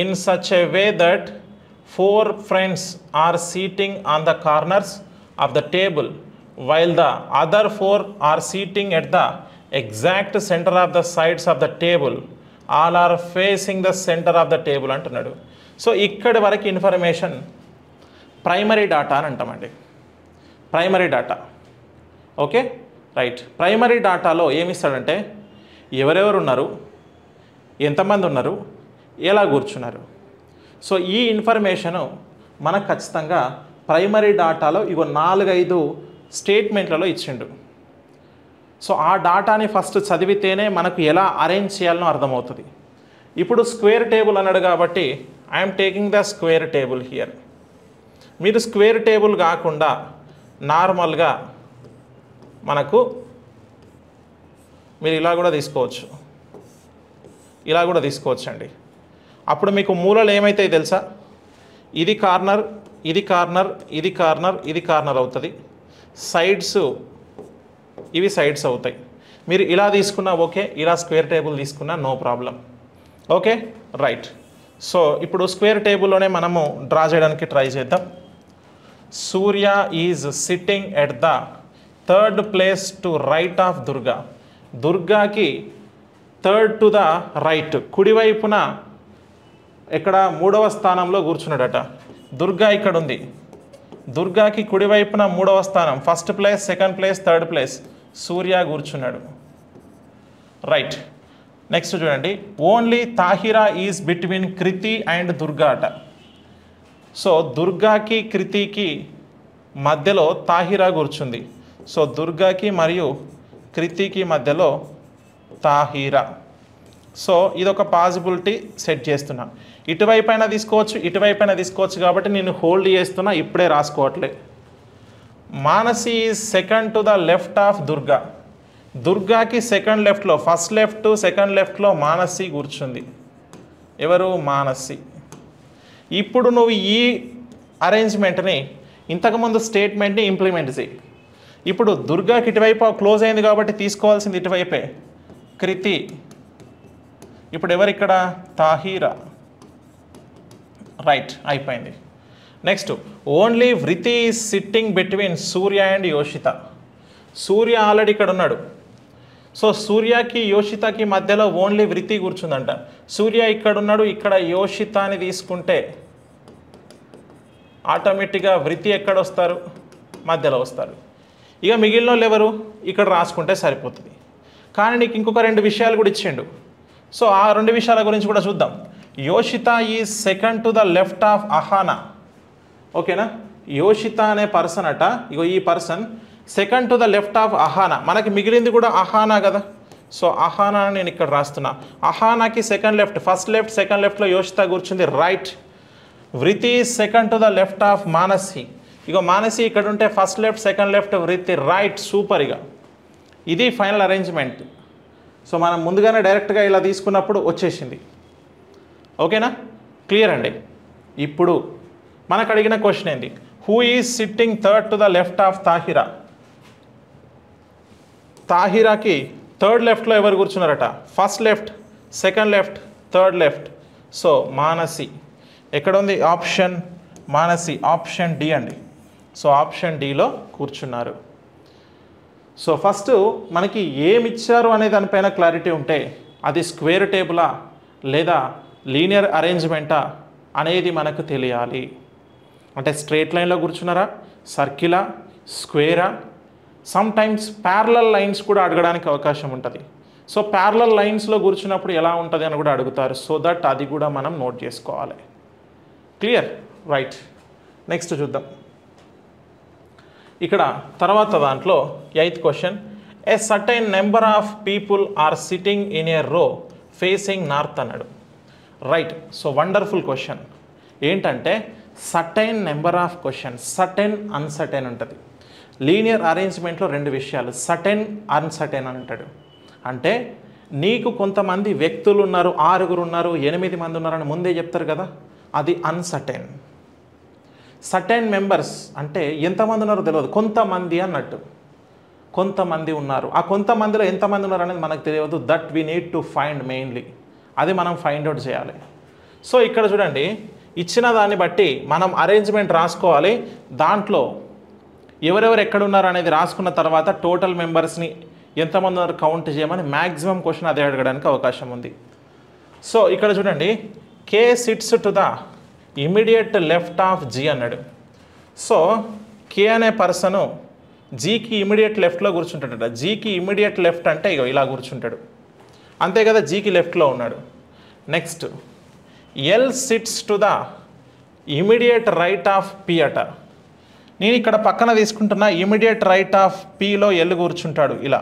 in such a way that 4 friends are sitting on the corners of the table while the other 4 are sitting at the exact center of the sides of the table. All are facing the center of the table అంటున్నాడు. So ఇక్కడి వరకు information primary data అని అంటామండి, primary data. Okay, right. Primary డాటాలో ఏమిస్తాడంటే ఎవరెవరు ఉన్నారు, ఎంతమంది ఉన్నారు, ఎలా కూర్చున్నారు. సో ఈ ఇన్ఫర్మేషను మనకు ఖచ్చితంగా ప్రైమరీ డాటాలో ఇగో 4-5 స్టేట్మెంట్లలో ఇచ్చిండు. సో ఆ డాటాని ఫస్ట్ చదివితేనే మనకు ఎలా అరేంజ్ చేయాలనో అర్థమవుతుంది. ఇప్పుడు స్క్వేర్ టేబుల్ అన్నాడు కాబట్టి I'm taking the square table here. మీరు స్క్వేర్ టేబుల్ కాకుండా నార్మల్గా మనకు మీరు ఇలా కూడా తీసుకోవచ్చు, ఇలా కూడా తీసుకోవచ్చు అండి. అప్పుడు మీకు మూలలు ఏమైతాయి తెలుసా, ఇది కార్నర్, ఇది కార్నర్, ఇది కార్నర్, ఇది కార్నర్ అవుతుంది. సైడ్స్ ఇవి సైడ్స్ అవుతాయి. మీరు ఇలా తీసుకున్నా ఓకే, ఇలా స్క్వేర్ టేబుల్ తీసుకున్నా no problem. Okay, right. So ఇప్పుడు స్క్వేర్ టేబుల్లోనే మనము డ్రా చేయడానికి ట్రై చేద్దాం. Surya is sitting at the third place to right of Durga. దుర్గాకి థర్డ్ టు ద రైట్, కుడివైపున ఇక్కడ 3వ స్థానంలో కూర్చున్నాడట. దుర్గా ఇక్కడ ఉంది, దుర్గాకి కుడివైపున 3వ స్థానం, first place, second place, third place Surya కూర్చున్నాడు. రైట్. నెక్స్ట్ చూడండి, only Tahira is between Kriti and Durga అట. సో దుర్గాకి కృతికి మధ్యలో తాహిరా కూర్చుంది. సో దుర్గాకి మరియు కృతికి మధ్యలో తాహిరా. సో ఇదొక పాసిబిలిటీ సెట్ చేస్తున్నా. ఇటువైపైనా తీసుకోవచ్చు, ఇటువైపైనా తీసుకోవచ్చు కాబట్టి నేను హోల్డ్ చేస్తున్నా, ఇప్పుడే రాసుకోవట్లే. Manasi is second to the left of Durga. దుర్గాకి సెకండ్ లెఫ్ట్లో, ఫస్ట్ లెఫ్ట్ సెకండ్ లెఫ్ట్లో మానసి కూర్చుంది. ఎవరు, మానసి. ఇప్పుడు నువ్వు ఈ అరేంజ్మెంట్ని ఇంతకుముందు స్టేట్మెంట్ని ఇంప్లిమెంట్ చేయి. ఇప్పుడు దుర్గాకి ఇటువైపు క్లోజ్ అయింది కాబట్టి తీసుకోవాల్సింది ఇటువైపే, కృతి. ఇప్పుడు ఎవరిక్కడ, తాహిరా. రైట్, అయిపోయింది. Next, only Vriti is sitting between Surya and Yoshita. Surya already ఇక్కడ ఉన్నాడు. సో సూర్యకి యోషితకి మధ్యలో ఓన్లీ వృతి కూర్చుందంట. సూర్య ఇక్కడ ఉన్నాడు, ఇక్కడ యోషితాని తీసుకుంటే ఆటోమేటిక్గా వృతి ఎక్కడ వస్తారు, మధ్యలో వస్తారు. ఇక మిగిలిన వాళ్ళు ఎవరు, ఇక్కడ రాసుకుంటే సరిపోతుంది. కానీ నీకు ఇంకొక 2 విషయాలు కూడా ఇచ్చిండు. సో ఆ 2 విషయాల గురించి కూడా చూద్దాం. Yoshita is second to the left of Ahana. ఓకేనా. యోషిత అనే పర్సన్ అట, ఇగో ఈ person second to the left of Ahana, మనకి మిగిలింది కూడా అహానా కదా, సో అహానా నేను ఇక్కడ రాస్తున్నా. అహానాకి second left, first left second లెఫ్ట్లో యోషిత కూర్చుంది, right. Vriti second to the left of Manasi, ఇగో మానసి ఇక్కడ ఉంటే first left second left Vriti, right, super. ఇక ఇది ఫైనల్ అరేంజ్మెంట్. సో మనం ముందుగానే డైరెక్ట్గా ఇలా తీసుకున్నప్పుడు వచ్చేసింది. ఓకేనా, క్లియర్ అండి. ఇప్పుడు మనకు అడిగిన క్వశ్చన్ ఏంది, who is sitting third to the left of Tahira. తాహిరాకి థర్డ్ లెఫ్ట్లో ఎవరు కూర్చున్నారట, first left second left third left, so Manasi. ఎక్కడ ఉంది ఆప్షన్ మానసి, ఆప్షన్ డి అండి. సో ఆప్షన్ డిలో కూర్చున్నారు. సో ఫస్ట్ మనకి ఏమి ఇచ్చారు అనే దానిపైన క్లారిటీ ఉంటే అది స్క్వేర్ టేబులా లేదా లీనియర్ అరేంజ్మెంటా అనేది మనకు తెలియాలి. అంటే స్ట్రేట్ లైన్లో కూర్చున్నారా, సర్కిలా, స్క్వేరా, సమ్ టైమ్స్ ప్యారలల్ లైన్స్ కూడా అడగడానికి అవకాశం ఉంటుంది. సో ప్యారలల్ లైన్స్లో కూర్చున్నప్పుడు ఎలా ఉంటుంది అని కూడా అడుగుతారు. సో దట్ అది కూడా మనం నోట్ చేసుకోవాలి. Clear, right. నెక్స్ట్ చూద్దాం. ఇక్కడ తర్వాత దాంట్లో 8th question, a certain number of people are sitting in a row facing north అన్నాడు. రైట్. So wonderful question. ఏంటంటే certain number of question, certain uncertain ఉంటుంది. లీనియర్ అరేంజ్మెంట్లో రెండు విషయాలు, సర్టైన్ అన్సర్టైన్ అని అంటాడు. అంటే నీకు కొంతమంది వ్యక్తులు ఉన్నారు, 6 ఉన్నారు, 8 మంది ఉన్నారని ముందే చెప్తారు కదా, అది అన్సర్టైన్. సర్టైన్ మెంబర్స్ అంటే ఎంతమంది ఉన్నారో తెలియదు, కొంతమంది అన్నట్టు, కొంతమంది ఉన్నారు. ఆ కొంతమందిలో ఎంతమంది ఉన్నారు అనేది మనకు తెలియదు. That we need to find mainly, అది మనం ఫైండ్ అవుట్ చేయాలి. సో ఇక్కడ చూడండి, ఇచ్చిన దాన్ని బట్టి మనం అరేంజ్మెంట్ రాసుకోవాలి. దాంట్లో ఎవరెవరు ఎక్కడున్నారు అనేది రాసుకున్న తర్వాత టోటల్ మెంబర్స్ని ఎంతమంది ఉన్నారు కౌంట్ చేయమని మ్యాక్సిమం క్వశ్చన్ అదే అడగడానికి అవకాశం ఉంది. సో ఇక్కడ చూడండి, K sits to the immediate left of G అన్నాడు. సో కే అనే పర్సను జీకి ఇమీడియట్ లెఫ్ట్లో కూర్చుంటాడట. జీకి ఇమీడియట్ లెఫ్ట్ అంటే ఇగో ఇలా కూర్చుంటాడు, అంతే కదా, జీకి లెఫ్ట్లో ఉన్నాడు. Next L sits to the immediate right of P అట. నేను ఇక్కడ పక్కన తీసుకుంటున్న ఇమీడియట్ రైట్ ఆఫ్ పిలో ఎల్ కూర్చుంటాడు ఇలా.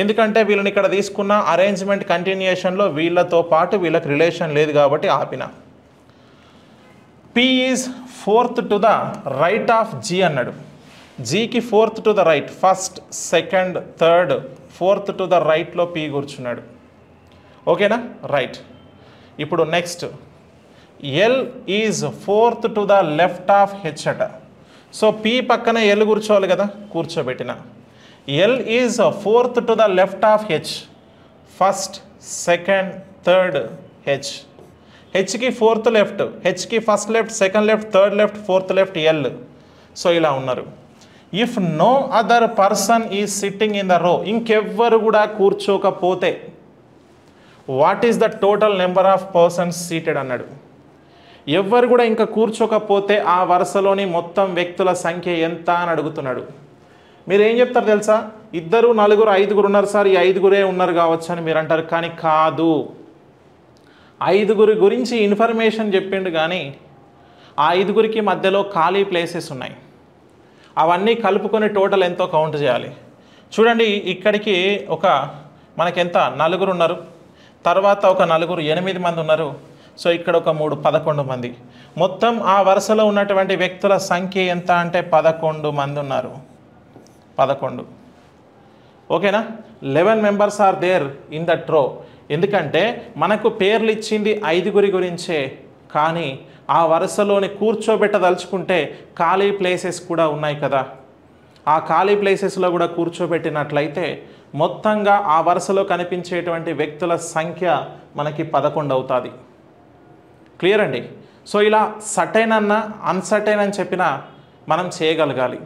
ఎందుకంటే వీళ్ళని ఇక్కడ తీసుకున్న అరేంజ్మెంట్ కంటిన్యూషన్లో వీళ్ళతో పాటు వీళ్ళకి రిలేషన్ లేదు కాబట్టి ఆపిన. P is fourth to the right of G అన్నాడు. జీకి fourth to the right, first second third fourth to the రైట్లో పి కూర్చున్నాడు. ఓకేనా, రైట్. ఇప్పుడు next L is fourth to the left of H అట. సో పి పక్కన L కూర్చోవాలి కదా, కూర్చోబెట్టిన. L is fourth to the left of H, first second third H. హెచ్కి ఫోర్త్ లెఫ్ట్, హెచ్కి first left second left third left fourth left L. So ఇలా ఉన్నారు. If no other person is sitting in the row, ఇంకెవ్వరు కూడా కూర్చోకపోతే what is the total number of persons seated అన్నాడు. ఎవ్వరు కూడా ఇంకా కూర్చోకపోతే ఆ వరుసలోని మొత్తం వ్యక్తుల సంఖ్య ఎంత అని అడుగుతున్నాడు. మీరు ఏం చెప్తారు తెలుసా, 2 4 5 ఉన్నారు సార్, ఈ 5 ఉన్నారు కావచ్చు అని మీరు అంటారు. కానీ కాదు, 5 గురించి ఇన్ఫర్మేషన్ చెప్పిండు కానీ ఆ 5 మధ్యలో ఖాళీ ప్లేసెస్ ఉన్నాయి. అవన్నీ కలుపుకొని టోటల్ ఎంతో కౌంట్ చేయాలి. చూడండి, ఇక్కడికి ఒక మనకెంత 4 ఉన్నారు, తర్వాత ఒక 4 8 మంది ఉన్నారు. సో ఇక్కడ ఒక 3 11 మంది. మొత్తం ఆ వరుసలో ఉన్నటువంటి వ్యక్తుల సంఖ్య ఎంత అంటే 11 మంది ఉన్నారు. 11. ఓకేనా, 11 members are there in that row. ఎందుకంటే మనకు పేర్లు ఇచ్చింది 5 గురించే, కానీ ఆ వరుసలోని కూర్చోబెట్టదలుచుకుంటే ఖాళీ ప్లేసెస్ కూడా ఉన్నాయి కదా. ఆ ఖాళీ ప్లేసెస్లో కూడా కూర్చోబెట్టినట్లయితే మొత్తంగా ఆ వరుసలో కనిపించేటువంటి వ్యక్తుల సంఖ్య మనకి 11 అవుతుంది. క్లియర్ అండి. సో ఇలా సర్టైన్ అన్న అన్సర్టైన్ అని చెప్పినా మనం చేయగలగాలి.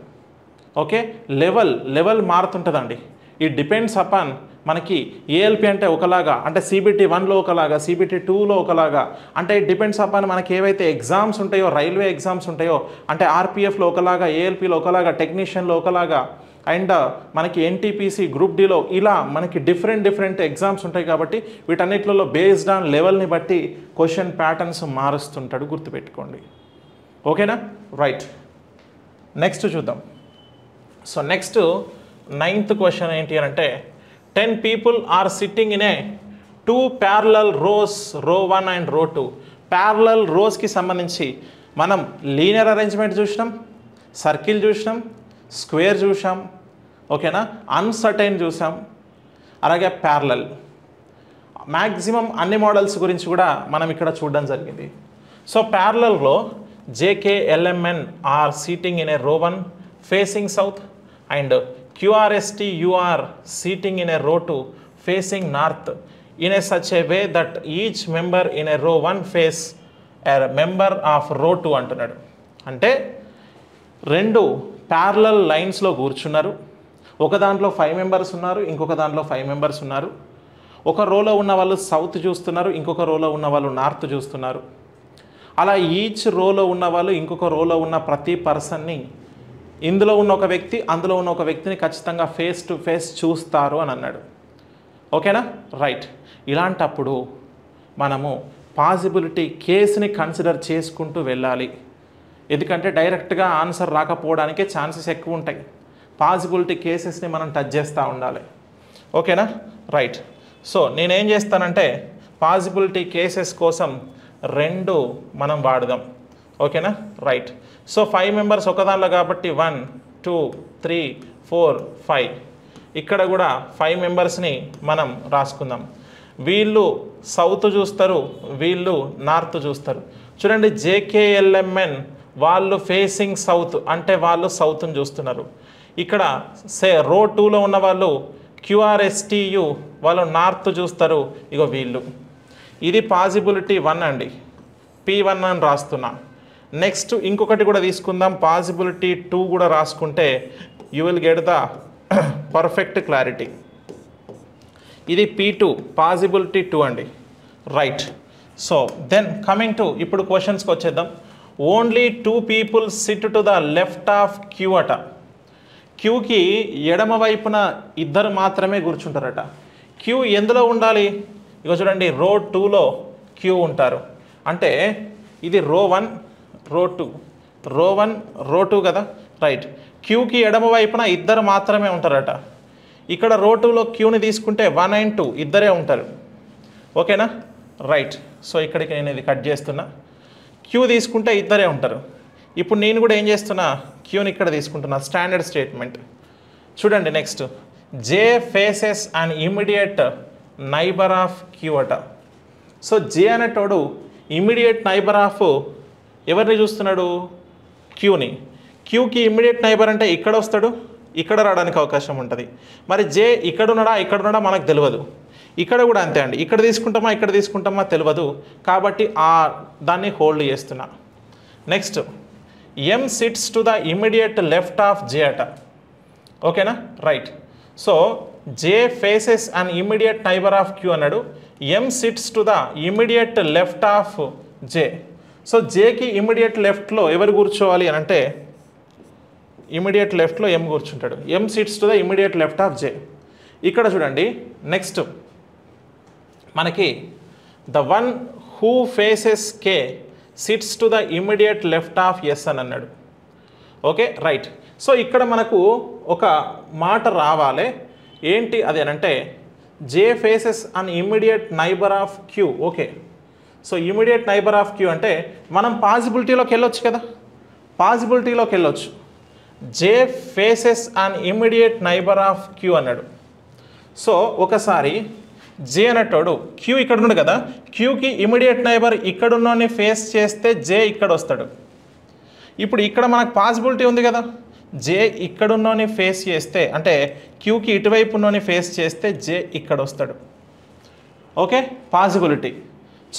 ఓకే, లెవెల్ మారుతుంటుందండి. ఇట్ డిపెండ్స్ అపాన్ మనకి ఏఎల్పి అంటే ఒకలాగా, అంటే సిబిటి 1లో ఒకలాగా, సిబిటి 2లో ఒకలాగా, అంటే ఇట్ డిపెండ్స్ అపాన్ మనకి ఏవైతే ఎగ్జామ్స్ ఉంటాయో, రైల్వే ఎగ్జామ్స్ ఉంటాయో, అంటే ఆర్పిఎఫ్లో ఒకలాగా, ఏఎల్పిలో ఒకలాగా, టెక్నీషియన్లో ఒకలాగా, అండ్ మనకి ఎన్టీపీసీ గ్రూప్ డిలో ఇలా మనకి డిఫరెంట్ ఎగ్జామ్స్ ఉంటాయి. కాబట్టి వీటన్నిటిలో బేస్డ్ ఆన్ లెవెల్ని బట్టి క్వశ్చన్ ప్యాటర్న్స్ మారుస్తుంటాడు, గుర్తుపెట్టుకోండి. ఓకేనా, రైట్. నెక్స్ట్ చూద్దాం. సో నెక్స్ట్ 9th క్వశ్చన్ ఏంటి అని అంటే 10 people are sitting in a 2 parallel rows, row 1 and row 2. Parallel రోస్కి సంబంధించి మనం లీనియర్ అరేంజ్మెంట్ చూసినాం, సర్కిల్ చూసినాం, స్క్వేర్ చూసాం, ఓకేనా, అన్సర్టైన్ చూసాం, అలాగే ప్యారలల్. మ్యాక్సిమం అన్ని మోడల్స్ గురించి కూడా మనం ఇక్కడ చూడడం జరిగింది. సో ప్యారలల్లో JKLMN are sitting in a row 1 facing south and QRST are seating in a row 2 facing north in a such a way that each member in a row 1 face a member of row 2 అంటున్నాడు. అంటే 2 parallel లైన్స్లో కూర్చున్నారు. ఒక దాంట్లో 5 members ఉన్నారు, ఇంకొక దాంట్లో 5 members ఉన్నారు. ఒక రోలో ఉన్న వాళ్ళు సౌత్ చూస్తున్నారు, ఇంకొక రోలో ఉన్న వాళ్ళు నార్త్ చూస్తున్నారు. అలా ఈచ్ రోలో ఉన్న వాళ్ళు ఇంకొక రోలో ఉన్న ప్రతి పర్సన్ని, ఇందులో ఉన్న ఒక వ్యక్తి అందులో ఉన్న ఒక వ్యక్తిని ఖచ్చితంగా ఫేస్ టు ఫేస్ చూస్తారు అని అన్నాడు. ఓకేనా, రైట్. ఇలాంటప్పుడు మనము పాసిబిలిటీ కేసుని కన్సిడర్ చేసుకుంటూ వెళ్ళాలి. ఎందుకంటే డైరెక్ట్గా ఆన్సర్ రాకపోవడానికి ఛాన్సెస్ ఎక్కువ ఉంటాయి. పాసిబిలిటీ కేసెస్ని మనం టచ్ చేస్తూ ఉండాలి. ఓకేనా, రైట్. సో నేనేం చేస్తానంటే పాసిబిలిటీ కేసెస్ కోసం 2 మనం వాడదాం. ఓకేనా, రైట్. సో 5 మెంబర్స్ ఒక దానిలో కాబట్టి 1 2 3 4 5. ఇక్కడ కూడా 5 మెంబర్స్ని మనం రాసుకుందాం. వీళ్ళు సౌత్ చూస్తారు, వీళ్ళు నార్త్ చూస్తారు. చూడండి, JKLMN వాళ్ళు ఫేసింగ్ సౌత్ అంటే వాళ్ళు సౌత్ని చూస్తున్నారు. ఇక్కడ రో 2లో ఉన్న వాళ్ళు QRSTU వాళ్ళు నార్త్ చూస్తారు. ఇగో వీళ్ళు. ఇది పాసిబిలిటీ 1 అండి, P1 అని రాస్తున్నా. నెక్స్ట్ ఇంకొకటి కూడా తీసుకుందాం, పాసిబిలిటీ 2 కూడా రాసుకుంటే you will get the perfect clarity. ఇది P2 పాసిబిలిటీ 2 అండి, right. So then coming to ఇప్పుడు క్వశ్చన్స్కి వచ్చేద్దాం. Only 2 people sit to the left of Q అట. క్యూకి ఎడమ వైపున 2 మాత్రమే కూర్చుంటారట. క్యూ ఎందులో ఉండాలి? ఇక చూడండి, రో 2లో క్యూ ఉంటారు. అంటే ఇది రో 1 రో 2, రో 1 రో 2 కదా, రైట్. క్యూకి ఎడమ వైపున 2 మాత్రమే ఉంటారట. ఇక్కడ రో 2లో క్యూని తీసుకుంటే 1 and 2 ఇద్దరే ఉంటారు. ఓకేనా, రైట్. సో ఇక్కడికి నేను ఇది కట్ చేస్తున్నా. క్యూ తీసుకుంటే 2 ఉంటారు. ఇప్పుడు నేను కూడా ఏం చేస్తున్నా, క్యూని ఇక్కడ తీసుకుంటున్నా, స్టాండర్డ్ స్టేట్మెంట్. చూడండి next, J faces and immediate neighbour of Q అట. సో జే అనేటోడు ఇమీడియట్ నైబర్ ఆఫ్ ఎవరిని చూస్తున్నాడు? క్యూని. క్యూకి ఇమీడియట్ నైబర్ అంటే ఇక్కడ వస్తాడు, ఇక్కడ రావడానికి అవకాశం ఉంటుంది. మరి జే ఇక్కడున్నాడా మనకు తెలియదు. ఇక్కడ కూడా అంతే అండి, ఇక్కడ తీసుకుంటామా తెలియదు. కాబట్టి దాన్ని హోల్డ్ చేస్తున్నా. Next, M sits to the immediate left of J అట. ఓకేనా, right. So J faces and immediate neighbour of Q అన్నాడు. M sits to the immediate left of J. So జేకి ఇమీడియట్ లెఫ్ట్లో ఎవరు కూర్చోవాలి అని అంటే ఇమీడియట్ లెఫ్ట్లో ఎం కూర్చుంటాడు. M sits to the immediate left of J. ఇక్కడ చూడండి, నెక్స్ట్ మనకి the one who faces K sits to the immediate left of S అని అన్నాడు. Okay, right. సో ఇక్కడ మనకు ఒక మాట రావాలి. ఏంటి అది అని అంటే J faces an immediate neighbour of Q. Okay, so immediate neighbour of Q అంటే మనం పాసిబిలిటీలోకి వెళ్ళొచ్చు కదా, పాసిబిలిటీలోకి వెళ్ళొచ్చు. J faces an immediate neighbour of Q అన్నాడు. సో ఒకసారి జే అనేటోడు క్యూ ఇక్కడ ఉన్నాడు కదా, క్యూకి ఇమీడియట్ నైబర్ ఇక్కడున్నోని ఫేస్ చేస్తే జే ఇక్కడ వస్తాడు. ఇప్పుడు ఇక్కడ మనకు పాసిబిలిటీ ఉంది కదా, జే ఇక్కడున్నోని ఫేస్ చేస్తే అంటే క్యూకి ఇటువైపు ఉన్నోని ఫేస్ చేస్తే జే ఇక్కడ వస్తాడు. Okay, possibility.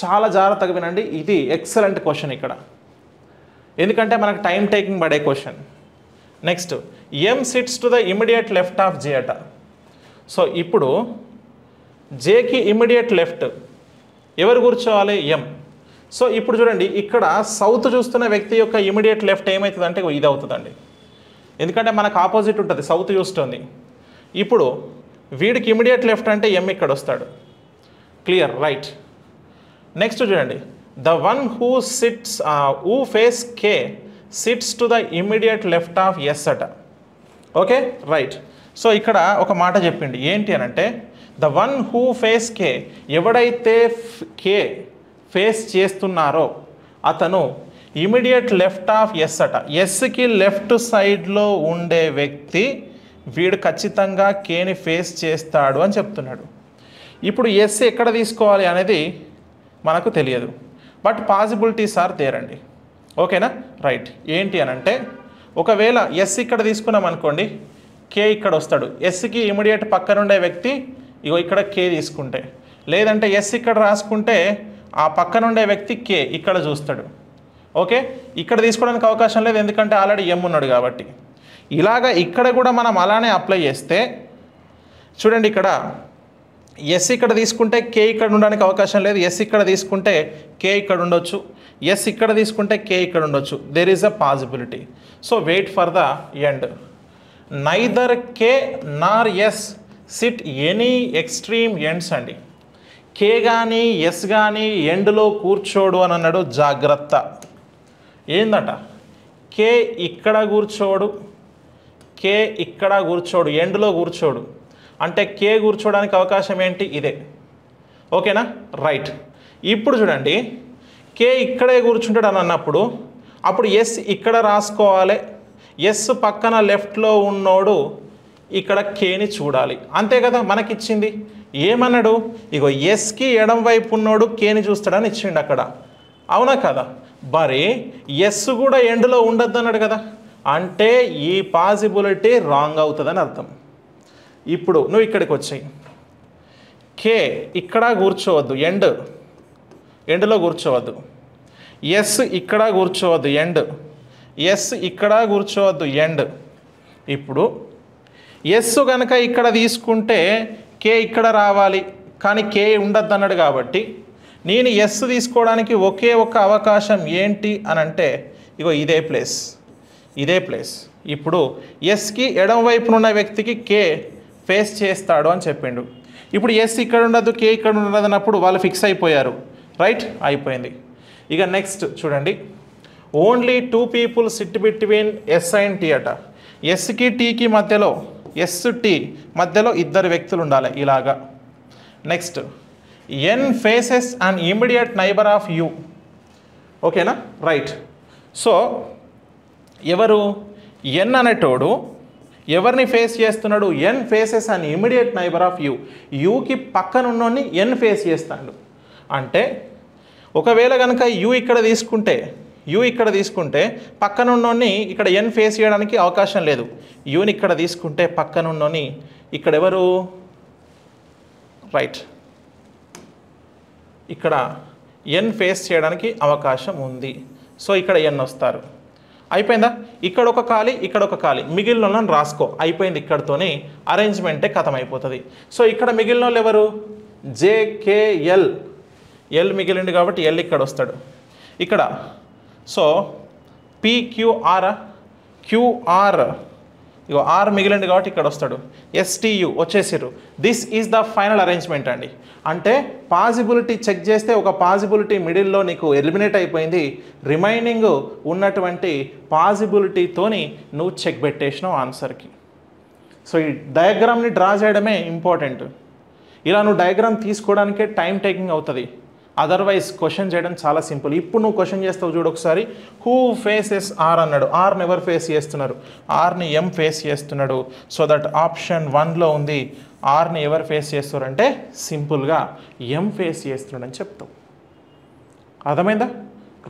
చాలా జాగ్రత్తగా వినండి, ఇది ఎక్సలెంట్ క్వశ్చన్ ఇక్కడ, ఎందుకంటే మనకు టైం టేకింగ్ పడే question. Next, M sits to the immediate left of J అట. సో ఇప్పుడు జేకి ఇమీడియట్ లెఫ్ట్ ఎవరు కూర్చోవాలి? ఎం. సో ఇప్పుడు చూడండి, ఇక్కడ సౌత్ చూస్తున్న వ్యక్తి యొక్క ఇమీడియట్ లెఫ్ట్ ఏమవుతుంది అంటే ఇది అవుతుందండి, ఎందుకంటే మనకు ఆపోజిట్ ఉంటుంది, సౌత్ చూస్తుంది. ఇప్పుడు వీడికి ఇమీడియట్ లెఫ్ట్ అంటే ఎం ఇక్కడ వస్తాడు. Clear, right. నెక్స్ట్ చూడండి, the one who sits who face K sits to the immediate left of S అట. Okay right. సో ఇక్కడ ఒక మాట చెప్పిండి ఏంటి అని అంటే the one who face K, ఎవడైతే కే ఫేస్ చేస్తున్నారో అతను ఇమీడియట్ లెఫ్ట్ ఆఫ్ ఎస్ అట. ఎస్కి లెఫ్ట్ సైడ్లో ఉండే వ్యక్తి వీడు ఖచ్చితంగా కేని ఫేస్ చేస్తాడు అని చెప్తున్నాడు. ఇప్పుడు ఎస్ ఎక్కడ తీసుకోవాలి అనేది మనకు తెలియదు, బట్ పాసిబిలిటీస్ ఆర్ దేర్ అండి. ఓకేనా రైట్. ఏంటి అని అంటే ఒకవేళ ఎస్ ఇక్కడ తీసుకున్నాం అనుకోండి, కే ఇక్కడ వస్తాడు. ఎస్కి ఇమీడియట్ పక్కన ఉండే వ్యక్తి ఇగో ఇక్కడ కే తీసుకుంటే, లేదంటే ఎస్ ఇక్కడ రాసుకుంటే ఆ పక్కన ఉండే వ్యక్తి కే ఇక్కడ చూస్తాడు. ఓకే ఇక్కడ తీసుకోవడానికి అవకాశం లేదు, ఎందుకంటే ఆల్రెడీ ఎం ఉన్నాడు కాబట్టి. ఇలాగా ఇక్కడ కూడా మనం అలానే అప్లై చేస్తే చూడండి, ఇక్కడ ఎస్ ఇక్కడ తీసుకుంటే కే ఇక్కడ ఉండడానికి అవకాశం లేదు, ఎస్ ఇక్కడ తీసుకుంటే కే ఇక్కడ ఉండొచ్చు, ఎస్ ఇక్కడ తీసుకుంటే కే ఇక్కడ ఉండొచ్చు. There is a possibility. So wait for the end. Neither K nor S sit any extreme ends అండి. కే కానీ ఎస్ కానీ ఎండ్లో కూర్చోడు అని అన్నాడు, జాగ్రత్త. ఏందట, కే ఇక్కడ కూర్చోడు, కే ఇక్కడ కూర్చోడు, ఎండ్లో కూర్చోడు. అంటే కే కూర్చోడానికి అవకాశం ఏంటి, ఇదే. ఓకేనా రైట్. ఇప్పుడు చూడండి, కే ఇక్కడే కూర్చుంటాడు అని అన్నప్పుడు అప్పుడు ఎస్ ఇక్కడ రాసుకోవాలి, ఎస్ పక్కన లెఫ్ట్లో ఉన్నోడు ఇక్కడ కేని చూడాలి, అంతే కదా మనకిచ్చింది. ఏమన్నాడు, ఇగో ఎస్కి ఎడం వైపు ఉన్నోడు కేని చూస్తాడని ఇచ్చిండు అక్కడ, అవునా కదా. మరి ఎస్ కూడా ఎండ్లో ఉండద్దు అన్నాడు కదా, అంటే ఈ పాసిబిలిటీ రాంగ్ అవుతుందని అర్థం. ఇప్పుడు నువ్వు ఇక్కడికి వచ్చాయి, కే ఇక్కడ కూర్చోవద్దు, ఎండ్లో కూర్చోవద్దు. ఎస్ ఇక్కడ కూర్చోవద్దు, ఎస్ ఇక్కడ కూర్చోవద్దు, ఎండ్. ఇప్పుడు ఎస్ కనుక ఇక్కడ తీసుకుంటే కే ఇక్కడ రావాలి, కానీ కే ఉండద్దు అన్నాడు కాబట్టి నేను ఎస్ తీసుకోవడానికి ఒకే ఒక అవకాశం ఏంటి అని అంటే ఇగో ఇదే ప్లేస్. ఇప్పుడు ఎస్కి ఎడం వైపున ఉన్న వ్యక్తికి కే ఫేస్ చేస్తాడు అని చెప్పిండు. ఇప్పుడు ఎస్ ఇక్కడ ఉండదు, కే ఇక్కడ ఉండదు అన్నప్పుడు వాళ్ళు ఫిక్స్ అయిపోయారు, రైట్, అయిపోయింది. ఇక నెక్స్ట్ చూడండి, only 2 people sit between S and T అట. ఎస్కి టీకి మధ్యలో, ఎస్ టీ మధ్యలో 2 వ్యక్తులు ఉండాలి ఇలాగా. Next N faces and immediate neighbour of U. ఓకేనా రైట్. సో ఎవరు, ఎన్ అనేటోడు ఎవరిని ఫేస్ చేస్తున్నాడు, N faces and immediate neighbour of U. యూకి పక్కన ఉన్నోడిని ఎన్ ఫేస్ చేస్తాడు. అంటే ఒకవేళ కనుక యూ ఇక్కడ తీసుకుంటే పక్కన ఉన్నోడిని ఇక్కడ ఎన్ ఫేస్ చేయడానికి అవకాశం లేదు. యూని ఇక్కడ తీసుకుంటే పక్కన ఉన్నోని ఇక్కడ ఎవరు, రైట్, ఇక్కడ ఎన్ ఫేస్ చేయడానికి అవకాశం ఉంది. సో ఇక్కడ ఎన్ వస్తారు, అయిపోయిందా. ఇక్కడ ఒక ఖాళీ, మిగిలిన రాసుకో, అయిపోయింది. ఇక్కడతోనే అరేంజ్మెంటే ఖతం అయిపోతుంది. సో ఇక్కడ మిగిలిన వాళ్ళు ఎవరు, జేకేఎల్, ఎల్ మిగిలింది కాబట్టి ఎల్ ఇక్కడ వస్తాడు ఇక్కడ. సో పిక్యూఆర్, క్యూఆర్ ఇగో ఆర్ మిగిలింది కాబట్టి ఇక్కడ వస్తాడు, ఎస్టీయు వచ్చేసారు. This is the final arrangement అండి. అంటే పాసిబిలిటీ చెక్ చేస్తే ఒక పాసిబిలిటీ మిడిల్లో నీకు ఎలిమినేట్ అయిపోయింది, రిమైనింగ్ ఉన్నటువంటి పాసిబిలిటీతోని నువ్వు చెక్ పెట్టేసినావు ఆన్సర్కి. సో ఈ డయాగ్రామ్ని డ్రా చేయడమే ఇంపార్టెంట్. ఇలా నువ్వు డయాగ్రామ్ తీసుకోవడానికే టైం టేకింగ్ అవుతుంది, అదర్వైజ్ క్వశ్చన్ చేయడం చాలా సింపుల్. ఇప్పుడు నువ్వు క్వశ్చన్ చేస్తావు చూడు ఒకసారి, హూ ఫేసెస్ ఆర్ అన్నాడు, ఆర్ని ఎవరు ఫేస్ చేస్తున్నారు, ఆర్ని ఎం ఫేస్ చేస్తున్నాడు. సో దట్ ఆప్షన్ 1లో ఉంది, ఆర్ని ఎవరు ఫేస్ చేస్తారంటే సింపుల్గా ఎం ఫేస్ చేస్తున్నాడు అని చెప్తావు. అర్థమైందా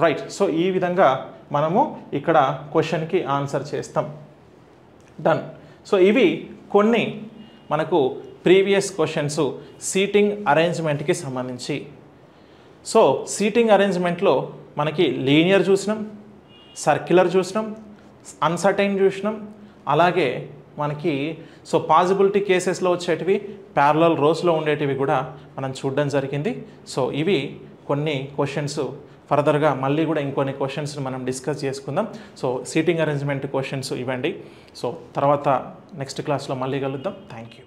రైట్. సో ఈ విధంగా మనము ఇక్కడ క్వశ్చన్కి ఆన్సర్ చేస్తాం. డన్. సో ఇవి కొన్ని మనకు ప్రీవియస్ క్వశ్చన్స్ సీటింగ్ అరేంజ్మెంట్కి సంబంధించి. సో సీటింగ్ అరేంజ్మెంట్లో మనకి లీనియర్ చూసినాం, సర్క్యులర్ చూసినాం, అన్సర్టైన్ చూసినాం, అలాగే మనకి సో పాసిబిలిటీ కేసెస్లో వచ్చేటివి, ప్యారలల్ రోస్లో ఉండేటివి కూడా మనం చూడడం జరిగింది. సో ఇవి కొన్ని క్వశ్చన్స్. ఫర్దర్గా మళ్ళీ కూడా ఇంకొన్ని క్వశ్చన్స్ని మనం డిస్కస్ చేసుకుందాం. సో సీటింగ్ అరేంజ్మెంట్ క్వశ్చన్స్ ఇవ్వండి. సో తర్వాత నెక్స్ట్ క్లాస్లో మళ్ళీ కలుద్దాం. Thank you.